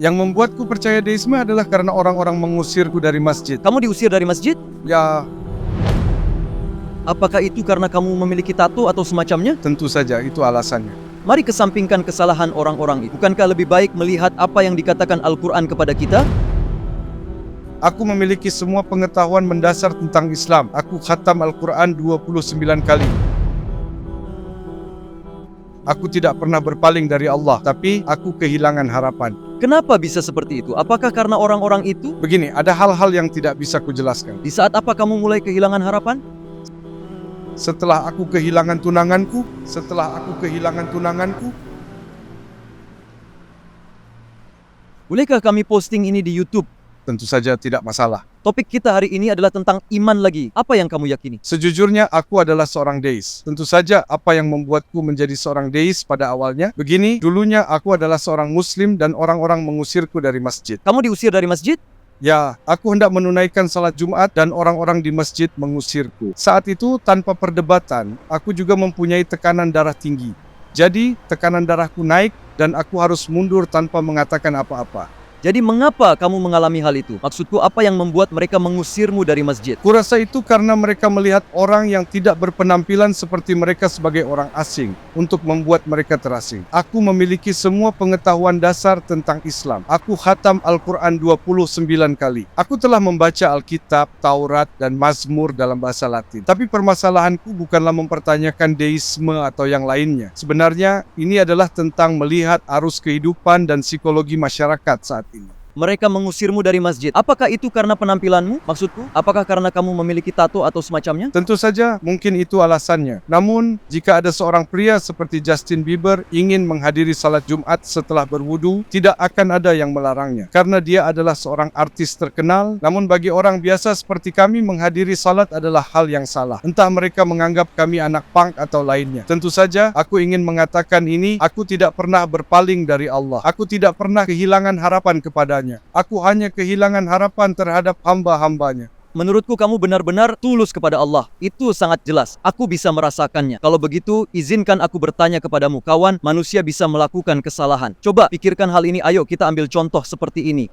Yang membuatku percaya deisme adalah karena orang-orang mengusirku dari masjid. Kamu diusir dari masjid? Ya, Apakah itu karena kamu memiliki tato atau semacamnya? tentu saja itu alasannya. Mari kesampingkan kesalahan orang-orang itu. Bukankah lebih baik melihat apa yang dikatakan Al-Quran kepada kita? Aku memiliki semua pengetahuan mendasar tentang Islam. Aku khatam Al-Quran 29 kali. Aku tidak pernah berpaling dari Allah, tapi aku kehilangan harapan. Kenapa bisa seperti itu? Apakah karena orang-orang itu? Begini, ada hal-hal yang tidak bisa kujelaskan. Di saat apa kamu mulai kehilangan harapan? Setelah aku kehilangan tunanganku, Bolehkah kami posting ini di YouTube? tentu saja tidak masalah. Topik kita hari ini adalah tentang iman lagi. Apa yang kamu yakini? Sejujurnya aku adalah seorang deis. Tentu saja apa yang membuatku menjadi seorang deis pada awalnya. Begini, dulunya aku adalah seorang muslim dan orang-orang mengusirku dari masjid. Kamu diusir dari masjid? Ya, aku hendak menunaikan salat Jumat dan orang-orang di masjid mengusirku. Saat itu tanpa perdebatan, aku juga mempunyai tekanan darah tinggi. Jadi, tekanan darahku naik dan aku harus mundur tanpa mengatakan apa-apa. Jadi mengapa kamu mengalami hal itu? Maksudku, apa yang membuat mereka mengusirmu dari masjid? Kurasa itu karena mereka melihat orang yang tidak berpenampilan seperti mereka sebagai orang asing untuk membuat mereka terasing. Aku memiliki semua pengetahuan dasar tentang Islam. Aku khatam Al-Quran 29 kali. Aku telah membaca Alkitab, Taurat, dan Mazmur dalam bahasa Latin. Tapi permasalahanku bukanlah mempertanyakan deisme atau yang lainnya. Sebenarnya ini adalah tentang melihat arus kehidupan dan psikologi masyarakat saat ini. Mereka mengusirmu dari masjid. Apakah itu karena penampilanmu? Maksudku, apakah karena kamu memiliki tato atau semacamnya? Tentu saja mungkin itu alasannya. Namun, jika ada seorang pria seperti Justin Bieber ingin menghadiri salat Jumat setelah berwudu, tidak akan ada yang melarangnya. Karena dia adalah seorang artis terkenal, namun bagi orang biasa seperti kami menghadiri salat adalah hal yang salah. Entah mereka menganggap kami anak punk atau lainnya. Tentu saja, aku ingin mengatakan ini, aku tidak pernah berpaling dari Allah. Aku tidak pernah kehilangan harapan kepadanya. Aku hanya kehilangan harapan terhadap hamba-hambanya. Menurutku kamu benar-benar tulus kepada Allah. Itu sangat jelas. Aku bisa merasakannya. Kalau begitu, izinkan aku bertanya kepadamu. Kawan, manusia bisa melakukan kesalahan. Coba pikirkan hal ini. Ayo kita ambil contoh seperti ini.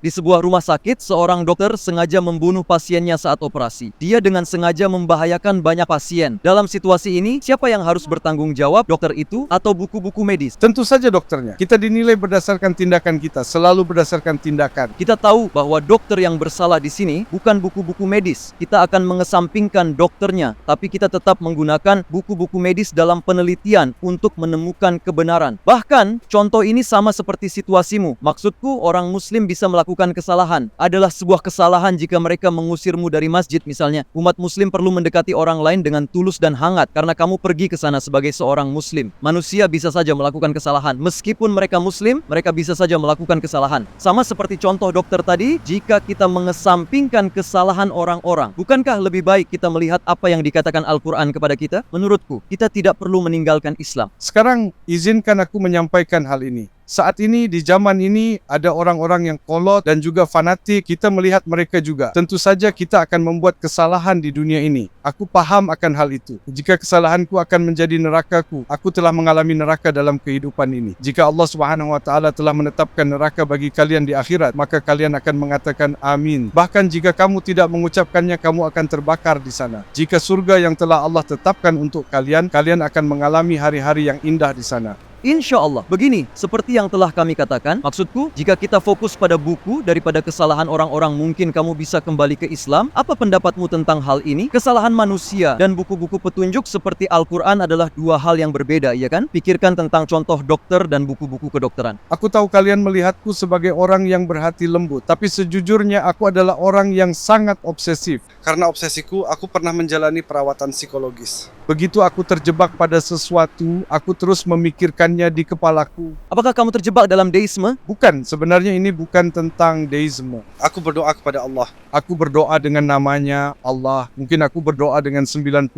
Di sebuah rumah sakit, seorang dokter sengaja membunuh pasiennya saat operasi. Dia dengan sengaja membahayakan banyak pasien. Dalam situasi ini, siapa yang harus bertanggung jawab? Dokter itu atau buku-buku medis? Tentu saja dokternya. Kita dinilai berdasarkan tindakan kita, selalu berdasarkan tindakan. Kita tahu bahwa dokter yang bersalah di sini bukan buku-buku medis. Kita akan mengesampingkan dokternya, tapi kita tetap menggunakan buku-buku medis dalam penelitian untuk menemukan kebenaran. Bahkan, contoh ini sama seperti situasimu. Maksudku, orang muslim bisa melakukan kesalahan. Adalah sebuah kesalahan jika mereka mengusirmu dari masjid misalnya. Umat muslim perlu mendekati orang lain dengan tulus dan hangat karena kamu pergi ke sana sebagai seorang muslim. Manusia bisa saja melakukan kesalahan. Meskipun mereka muslim, mereka bisa saja melakukan kesalahan. Sama seperti contoh dokter tadi, jika kita mengesampingkan kesalahan orang-orang, bukankah lebih baik kita melihat apa yang dikatakan Al-Quran kepada kita? Menurutku, kita tidak perlu meninggalkan Islam. Sekarang, izinkan aku menyampaikan hal ini. Saat ini, di zaman ini, ada orang-orang yang kolot dan juga fanatik. Kita melihat mereka juga. Tentu saja kita akan membuat kesalahan di dunia ini. Aku paham akan hal itu. Jika kesalahanku akan menjadi nerakaku, aku telah mengalami neraka dalam kehidupan ini. Jika Allah SWT telah menetapkan neraka bagi kalian di akhirat, maka kalian akan mengatakan amin. Bahkan jika kamu tidak mengucapkannya, kamu akan terbakar di sana. Jika surga yang telah Allah tetapkan untuk kalian, kalian akan mengalami hari-hari yang indah di sana. Insya Allah. Begini, seperti yang telah kami katakan, maksudku, jika kita fokus pada buku daripada kesalahan orang-orang, mungkin kamu bisa kembali ke Islam. Apa pendapatmu tentang hal ini? Kesalahan manusia dan buku-buku petunjuk seperti Al-Quran adalah dua hal yang berbeda, ya kan? Pikirkan tentang contoh dokter dan buku-buku kedokteran. Aku tahu kalian melihatku sebagai orang yang berhati lembut, tapi sejujurnya aku adalah orang yang sangat obsesif. Karena obsesiku, aku pernah menjalani perawatan psikologis. Begitu aku terjebak pada sesuatu, aku terus memikirkannya di kepalaku. Apakah kamu terjebak dalam deisme? Bukan, sebenarnya ini bukan tentang deisme. Aku berdoa kepada Allah. Aku berdoa dengan namanya Allah. Mungkin aku berdoa dengan 99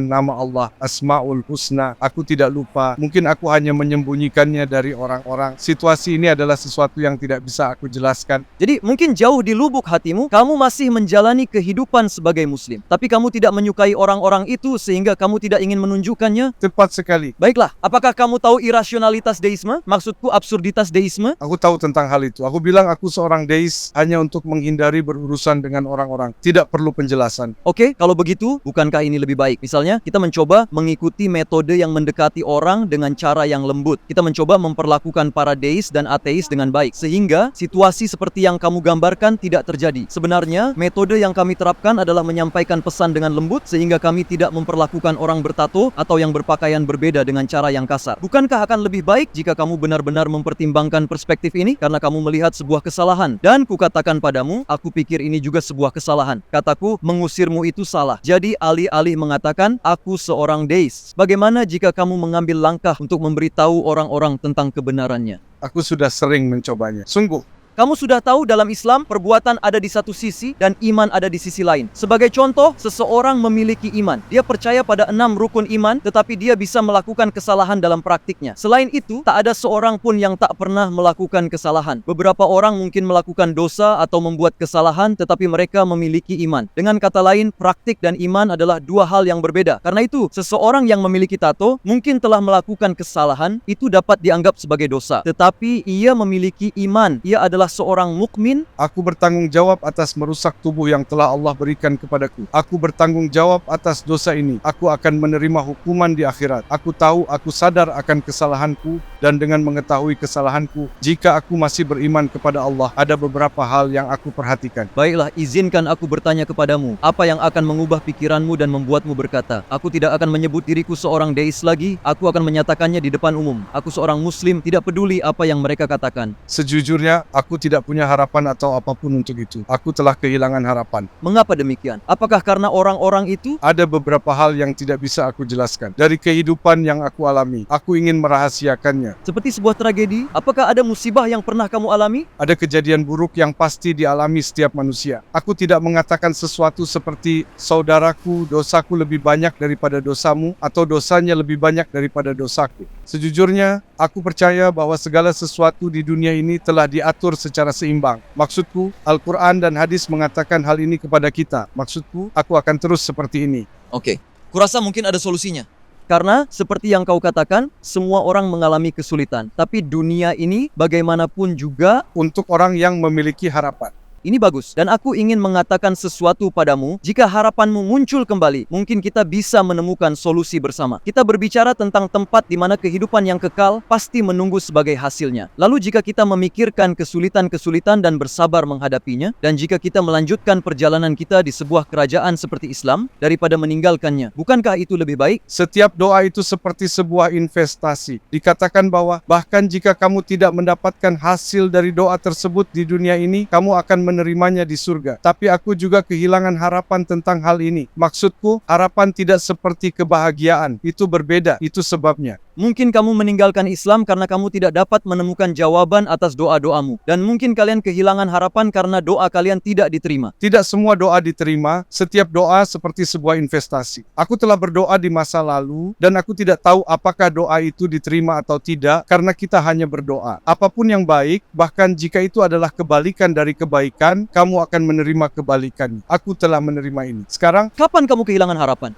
nama Allah, Asmaul Husna. Aku tidak lupa. Mungkin aku hanya menyembunyikannya dari orang-orang. Situasi ini adalah sesuatu yang tidak bisa aku jelaskan. Jadi mungkin jauh di lubuk hatimu, kamu masih menjalani kehidupan sebagai muslim. Tapi kamu tidak menyukai orang-orang itu sehingga kamu tidak ingin menunjukkannya. Tepat sekali. Baiklah, apakah kamu tahu irasionalitas deisme? Maksudku absurditas deisme? Aku tahu tentang hal itu. Aku bilang aku seorang deis hanya untuk menghindari berurusan dengan orang-orang. Tidak perlu penjelasan. Oke, kalau begitu, bukankah ini lebih baik? Misalnya, kita mencoba mengikuti metode yang mendekati orang dengan cara yang lembut. Kita mencoba memperlakukan para deis dan ateis dengan baik. Sehingga, situasi seperti yang kamu gambarkan tidak terjadi. Sebenarnya, metode yang kami terapkan adalah menyampaikan pesan dengan lembut, sehingga kami tidak memperlakukan orang bertato atau yang berpakaian berbeda dengan cara yang kasar. Bukankah akan lebih baik jika kamu benar-benar mempertimbangkan perspektif ini? Karena kamu melihat sebuah kesalahan. Dan kukatakan padamu, aku pikir ini juga sebuah kesalahan. Kataku, mengusirmu itu salah. Jadi alih-alih mengatakan, aku seorang deis. Bagaimana jika kamu mengambil langkah untuk memberitahu orang-orang tentang kebenarannya? Aku sudah sering mencobanya. Sungguh. Kamu sudah tahu dalam Islam, perbuatan ada di satu sisi dan iman ada di sisi lain. Sebagai contoh, seseorang memiliki iman. Dia percaya pada 6 rukun iman, tetapi dia bisa melakukan kesalahan dalam praktiknya. Selain itu, tak ada seorang pun yang tak pernah melakukan kesalahan. Beberapa orang mungkin melakukan dosa atau membuat kesalahan, tetapi mereka memiliki iman. Dengan kata lain, praktik dan iman adalah dua hal yang berbeda. Karena itu, seseorang yang memiliki tato mungkin telah melakukan kesalahan, itu dapat dianggap sebagai dosa. Tetapi ia memiliki iman. Ia adalah seorang mukmin. Aku bertanggung jawab atas merusak tubuh yang telah Allah berikan kepadaku. Aku bertanggung jawab atas dosa ini. Aku akan menerima hukuman di akhirat. Aku tahu, aku sadar akan kesalahanku, dan dengan mengetahui kesalahanku, jika aku masih beriman kepada Allah, ada beberapa hal yang aku perhatikan. Baiklah, izinkan aku bertanya kepadamu, apa yang akan mengubah pikiranmu dan membuatmu berkata, aku tidak akan menyebut diriku seorang deis lagi, aku akan menyatakannya di depan umum. Aku seorang muslim, tidak peduli apa yang mereka katakan. Sejujurnya, aku tidak punya harapan atau apapun untuk itu. Aku telah kehilangan harapan. Mengapa demikian? Apakah karena orang-orang itu? Ada beberapa hal yang tidak bisa aku jelaskan. Dari kehidupan yang aku alami, aku ingin merahasiakannya. Seperti sebuah tragedi? Apakah ada musibah yang pernah kamu alami? Ada kejadian buruk yang pasti dialami setiap manusia. Aku tidak mengatakan sesuatu seperti, saudaraku, dosaku lebih banyak daripada dosamu, atau dosanya lebih banyak daripada dosaku. Sejujurnya, aku percaya bahwa segala sesuatu di dunia ini telah diatur secara seimbang. Maksudku, Al-Quran dan hadis mengatakan hal ini kepada kita. Maksudku, aku akan terus seperti ini. Oke, kurasa mungkin ada solusinya. Karena seperti yang kau katakan, semua orang mengalami kesulitan. Tapi dunia ini bagaimanapun juga Untuk orang yang memiliki harapan. ini bagus. Dan aku ingin mengatakan sesuatu padamu. Jika harapanmu muncul kembali, mungkin kita bisa menemukan solusi bersama. Kita berbicara tentang tempat di mana kehidupan yang kekal pasti menunggu sebagai hasilnya. Lalu jika kita memikirkan kesulitan-kesulitan dan bersabar menghadapinya, dan jika kita melanjutkan perjalanan kita di sebuah kerajaan seperti Islam daripada meninggalkannya, bukankah itu lebih baik? Setiap doa itu seperti sebuah investasi. Dikatakan bahwa bahkan jika kamu tidak mendapatkan hasil dari doa tersebut di dunia ini, kamu akan menerimanya di surga. Tapi aku juga kehilangan harapan tentang hal ini. Maksudku, harapan tidak seperti kebahagiaan. Itu berbeda. Itu sebabnya. Mungkin kamu meninggalkan Islam karena kamu tidak dapat menemukan jawaban atas doa-doamu. Dan mungkin kalian kehilangan harapan karena doa kalian tidak diterima. Tidak semua doa diterima. Setiap doa seperti sebuah investasi. Aku telah berdoa di masa lalu, dan aku tidak tahu apakah doa itu diterima atau tidak, karena kita hanya berdoa. Apapun yang baik, bahkan jika itu adalah kebalikan dari kebaikan, kamu akan menerima kebalikan. Aku telah menerima ini. Sekarang, Kapan kamu kehilangan harapan?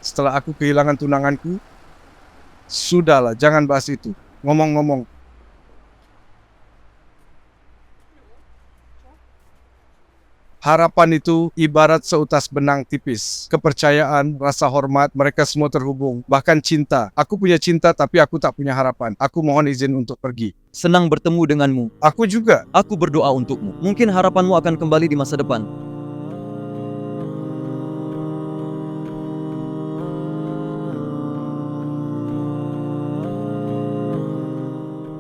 setelah aku kehilangan tunanganku, sudahlah, jangan bahas itu. Ngomong-ngomong, harapan itu ibarat seutas benang tipis. Kepercayaan, rasa hormat, mereka semua terhubung. Bahkan cinta. Aku punya cinta tapi aku tak punya harapan. Aku mohon izin untuk pergi. Senang bertemu denganmu. Aku juga. Aku berdoa untukmu. Mungkin harapanmu akan kembali di masa depan.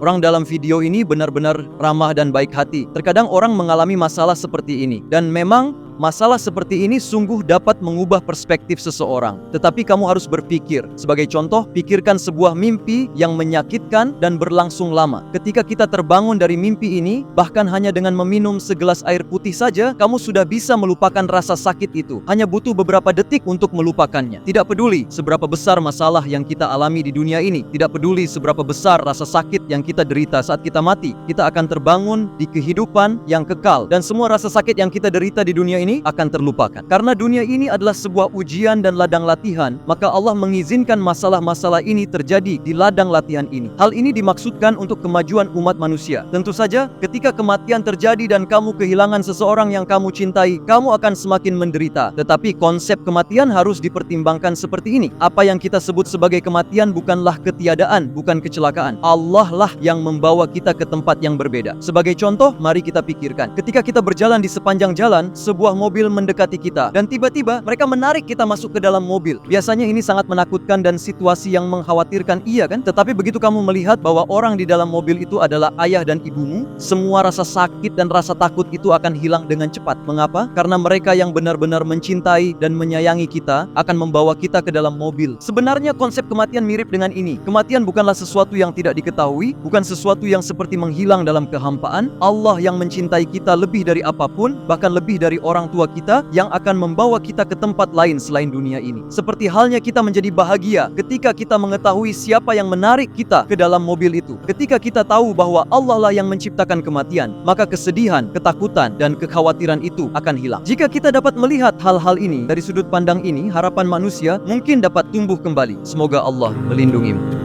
Orang dalam video ini benar-benar ramah dan baik hati. Terkadang orang mengalami masalah seperti ini. Dan memang Masalah seperti ini sungguh dapat mengubah perspektif seseorang. Tetapi kamu harus berpikir. Sebagai contoh, pikirkan sebuah mimpi yang menyakitkan dan berlangsung lama. Ketika kita terbangun dari mimpi ini, bahkan hanya dengan meminum segelas air putih saja, kamu sudah bisa melupakan rasa sakit itu. Hanya butuh beberapa detik untuk melupakannya. Tidak peduli seberapa besar masalah yang kita alami di dunia ini, tidak peduli seberapa besar rasa sakit yang kita derita saat kita mati, kita akan terbangun di kehidupan yang kekal, dan semua rasa sakit yang kita derita di dunia ini akan terlupakan. Karena dunia ini adalah sebuah ujian dan ladang latihan, maka Allah mengizinkan masalah-masalah ini terjadi di ladang latihan ini. Hal ini dimaksudkan untuk kemajuan umat manusia. Tentu saja, ketika kematian terjadi dan kamu kehilangan seseorang yang kamu cintai, kamu akan semakin menderita. Tetapi konsep kematian harus dipertimbangkan seperti ini. Apa yang kita sebut sebagai kematian bukanlah ketiadaan, bukan kecelakaan. Allah lah yang membawa kita ke tempat yang berbeda. Sebagai contoh, mari kita pikirkan. Ketika kita berjalan di sepanjang jalan, sebuah mobil mendekati kita, dan tiba-tiba mereka menarik kita masuk ke dalam mobil. Biasanya ini sangat menakutkan dan situasi yang mengkhawatirkan, iya kan? Tetapi begitu kamu melihat bahwa orang di dalam mobil itu adalah ayah dan ibumu, semua rasa sakit dan rasa takut itu akan hilang dengan cepat. Mengapa? Karena mereka yang benar-benar mencintai dan menyayangi kita akan membawa kita ke dalam mobil. Sebenarnya konsep kematian mirip dengan ini. Kematian bukanlah sesuatu yang tidak diketahui, bukan sesuatu yang seperti menghilang dalam kehampaan. Allah yang mencintai kita lebih dari apapun, bahkan lebih dari orang tua kita, yang akan membawa kita ke tempat lain selain dunia ini. Seperti halnya kita menjadi bahagia ketika kita mengetahui siapa yang menarik kita ke dalam mobil itu. Ketika kita tahu bahwa Allah lah yang menciptakan kematian, maka kesedihan, ketakutan, dan kekhawatiran itu akan hilang. Jika kita dapat melihat hal-hal ini dari sudut pandang ini, harapan manusia mungkin dapat tumbuh kembali. Semoga Allah melindungimu.